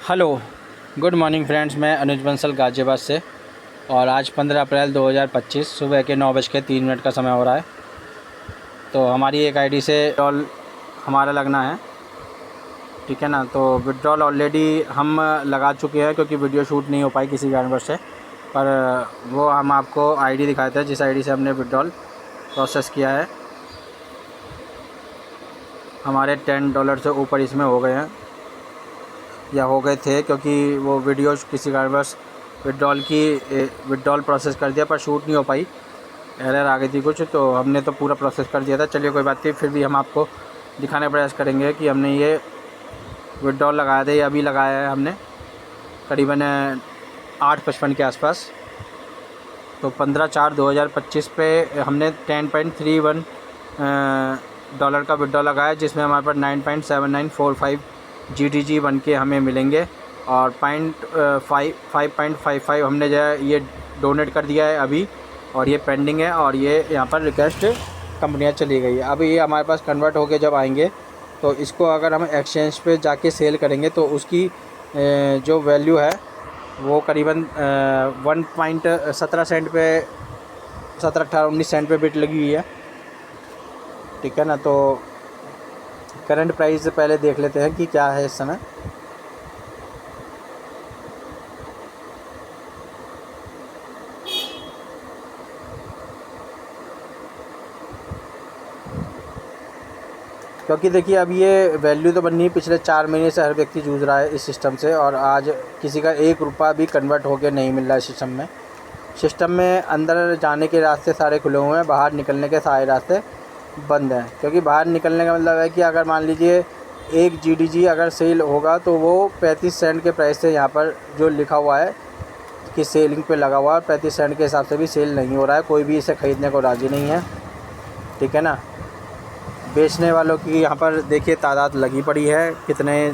Hello, good morning friends. मैं अनुज बंसल गाज़ियाबाद से, और आज 15 अप्रैल 2025 सुबह के 9:03 का समय हो रहा है। तो हमारी एक आईडी से विड्रॉल हमारा लगना है, ठीक है ना। तो विड्रॉल ऑलरेडी हम लगा चुके हैं, क्योंकि वीडियो शूट नहीं हो पाई किसी कारणवश से। पर वो हम आपको आईडी दिखाते हैं जिस आईडी से हमने विड्रॉल प्रोसेस किया है। हमारे $10 से ऊपर इसमें हो गए हैं या हो गए थे, क्योंकि वो वीडियो किसी कारणवश विड्रॉल प्रोसेस कर दिया पर शूट नहीं हो पाई, एरर आ गई थी कुछ। तो हमने तो पूरा प्रोसेस कर दिया था। चलिए कोई बात नहीं, फिर भी हम आपको दिखाने का प्रयास करेंगे कि हमने ये विड्रॉल लगाया था। ये अभी लगाया है हमने करीबन 8:55 के आसपास। तो 15/4/2025 पे हमने $10.31 का विड्रॉल लगाया, जिसमें हमारे पास 9.7945 GDG बन के हमें मिलेंगे। और 5.55 हमने जो है ये डोनेट कर दिया है अभी, और ये पेंडिंग है, और ये यहाँ पर रिक्वेस्ट कंपनियाँ चली गई है। अभी ये हमारे पास कन्वर्ट होके जब आएंगे तो इसको अगर हम एक्सचेंज पे जाके सेल करेंगे तो उसकी जो वैल्यू है वो करीबन 1.17 सेंट पे 17, 18, 19 सेंट पे बिट लगी हुई है, ठीक है ना। तो करंट प्राइस पहले देख लेते हैं कि क्या है इस समय। क्योंकि देखिए अब ये वैल्यू तो बननी है, पिछले 4 महीने से हर व्यक्ति जूझ रहा है इस सिस्टम से, और आज किसी का 1 रुपया भी कन्वर्ट होके नहीं मिल रहा है सिस्टम में। अंदर जाने के रास्ते सारे खुले हुए हैं, बाहर निकलने के सारे रास्ते बंद हैं। क्योंकि बाहर निकलने का मतलब है कि अगर मान लीजिए 1 GDG अगर सेल होगा तो वो 35 सेंट के प्राइस से, यहाँ पर जो लिखा हुआ है कि सेलिंग पे लगा हुआ है, 35 सेंट के हिसाब से भी सेल नहीं हो रहा है। कोई भी इसे ख़रीदने को राज़ी नहीं है, ठीक है ना। बेचने वालों की यहाँ पर देखिए तादाद लगी पड़ी है, कितने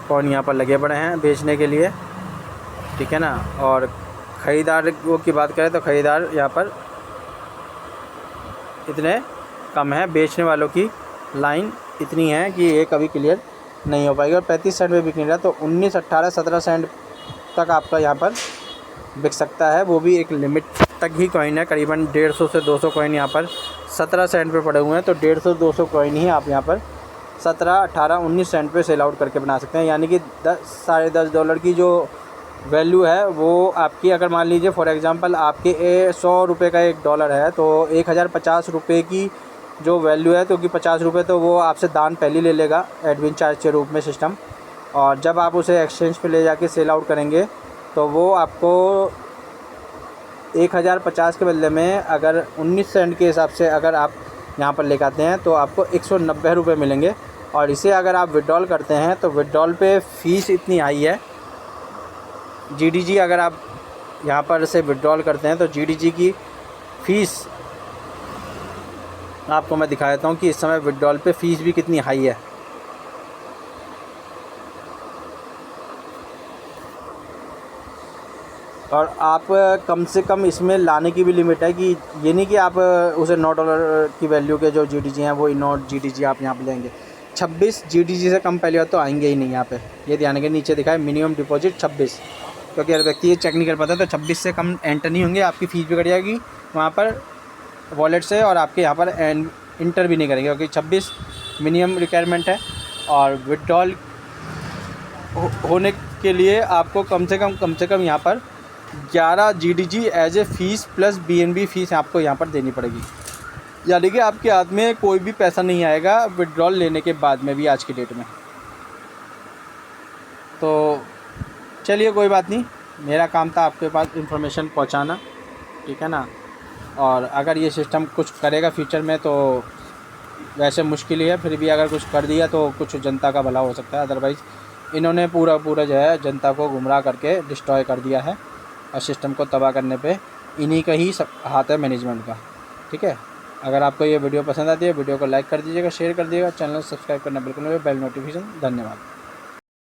कौन यहाँ पर लगे पड़े हैं बेचने के लिए, ठीक है ना। और ख़रीदारों की बात करें तो ख़रीदार यहाँ पर इतने कम है, बेचने वालों की लाइन इतनी है कि ये कभी क्लियर नहीं हो पाएगी। और 35 सेंट में बिक नहीं रहा, तो 19, 18, 17 सेंट तक आपका यहाँ पर बिक सकता है। वो भी एक लिमिट तक ही कॉइन है, करीबन 150 से 200 कॉइन यहाँ पर 17 सेंट पे पड़े हुए हैं। तो 150-200 कॉइन ही आप यहाँ पर 17, 18, 19 सेंट पे सेल आउट करके बना सकते हैं। यानी कि $10.5 की जो वैल्यू है वो आपकी, अगर मान लीजिए फॉर एग्ज़ाम्पल आपके $100 का $1 है, तो 1050 रुपये की जो वैल्यू है, क्योंकि 50 रुपये तो वो आपसे दान पहले ले लेगा एडमिन चार्ज के रूप में सिस्टम। और जब आप उसे एक्सचेंज पे ले जाके सेल आउट करेंगे तो वो आपको 1050 के बदले में अगर 19 सेंट के हिसाब से अगर आप यहाँ पर लेकर आते हैं तो आपको 190 रुपये मिलेंगे। और इसे अगर आप विड्रॉल करते हैं तो विड्रॉल पे फ़ीस इतनी हाई है। GDG अगर आप यहाँ पर से विड्रॉल करते हैं तो GDG की फ़ीस आपको मैं दिखा देता हूँ कि इस समय विड्रॉल पे फ़ीस भी कितनी हाई है। और आप कम से कम इसमें लाने की भी लिमिट है, कि ये नहीं कि आप उसे $9 की वैल्यू के जो GDG हैं वो GDG आप यहाँ पे लेंगे। 26 GDG से कम पहली बार तो आएंगे ही नहीं यहाँ पे। ये ध्यान के नीचे दिखा है मिनिमम डिपॉजिट 26, क्योंकि हर व्यक्ति ये चेक नहीं कर पाता। तो 26 से कम एंटर नहीं होंगे, आपकी फ़ीस भी कट जाएगी वहाँ पर वॉलेट से, और आपके यहाँ पर इंटर भी नहीं करेंगे, क्योंकि 26 मिनिमम रिक्वायरमेंट है। और विड्रॉल होने के लिए आपको कम से कम यहाँ पर 11 GDG as a fees plus BNB fees आपको यहाँ पर देनी पड़ेगी। यानी कि आपके हाथ में कोई भी पैसा नहीं आएगा विड्रॉल लेने के बाद में भी, आज की डेट में। तो चलिए कोई बात नहीं, मेरा काम था आपके पास इन्फॉर्मेशन पहुँचाना, ठीक है ना। और अगर ये सिस्टम कुछ करेगा फ्यूचर में तो वैसे मुश्किल ही है, फिर भी अगर कुछ कर दिया तो कुछ जनता का भला हो सकता है। अदरवाइज़ इन्होंने पूरा जो है जनता को गुमराह करके डिस्ट्रॉय कर दिया है, और सिस्टम को तबाह करने पे इन्हीं का ही हाथ है मैनेजमेंट का, ठीक है। अगर आपको ये वीडियो पसंद आती है, वीडियो को लाइक कर दीजिएगा, शेयर कर दीजिएगा, चैनल सब्सक्राइब करना बिल्कुल नहीं, बेल नोटिफिकेशन। धन्यवाद।